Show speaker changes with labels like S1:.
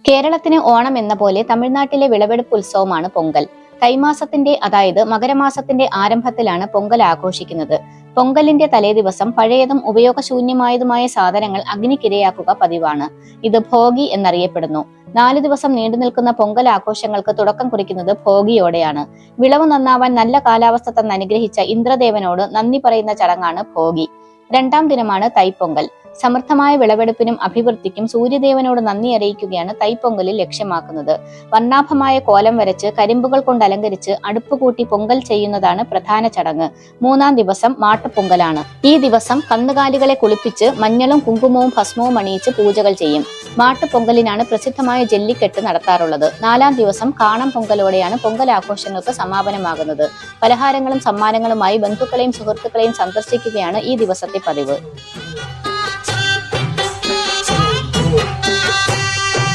S1: കേരളത്തിന് ഓണം എന്ന പോലെ തമിഴ്നാട്ടിലെ വിളവെടുപ്പ് ഉത്സവമാണ് പൊങ്കൽ. തൈമാസത്തിന്റെ അതായത് മകരമാസത്തിന്റെ ആരംഭത്തിലാണ് പൊങ്കൽ ആഘോഷിക്കുന്നത്. പൊങ്കലിന്റെ തലേദിവസം പഴയതും ഉപയോഗശൂന്യമായതുമായ സാധനങ്ങൾ അഗ്നിക്കിരയാക്കുക പതിവാണ്. ഇത് ഭോഗി എന്നറിയപ്പെടുന്നു. 4 ദിവസം നീണ്ടു നിൽക്കുന്ന പൊങ്കൽ ആഘോഷങ്ങൾക്ക് തുടക്കം കുറിക്കുന്നത് ഭോഗിയോടെയാണ്. വിളവ് നന്നാവാൻ നല്ല കാലാവസ്ഥ തന്ന് അനുഗ്രഹിച്ച ഇന്ദ്രദേവനോട് നന്ദി പറയുന്ന ചടങ്ങാണ് ഭോഗി. 2ാം ദിനമാണ് തൈപ്പൊങ്കൽ. സമൃദ്ധമായ വിളവെടുപ്പിനും അഭിവൃദ്ധിക്കും സൂര്യദേവനോട് നന്ദി അറിയിക്കുകയാണ് തൈപ്പൊങ്കലിൽ ലക്ഷ്യമാക്കുന്നത്. വർണ്ണാഭമായ കോലം വരച്ച് കരിമ്പുകൾ കൊണ്ട് അലങ്കരിച്ച് അടുപ്പ് കൂട്ടി പൊങ്കൽ ചെയ്യുന്നതാണ് പ്രധാന ചടങ്ങ്. 3ാം ദിവസം മാട്ടുപൊങ്കലാണ്. ഈ ദിവസം കന്നുകാലികളെ കുളിപ്പിച്ച് മഞ്ഞളും കുങ്കുമവും ഭസ്മവും അണിയിച്ച് പൂജകൾ ചെയ്യും. മാട്ടുപൊങ്കലിനാണ് പ്രസിദ്ധമായ ജല്ലിക്കെട്ട് നടത്താറുള്ളത്. 4ാം ദിവസം കാണം പൊങ്കലോടെയാണ് പൊങ്കൽ ആഘോഷങ്ങൾക്ക് സമാപനമാകുന്നത്. പലഹാരങ്ങളും സമ്മാനങ്ങളുമായി ബന്ധുക്കളെയും സുഹൃത്തുക്കളെയും സന്ദർശിക്കുകയാണ് ഈ ദിവസത്തെ പതിവ്.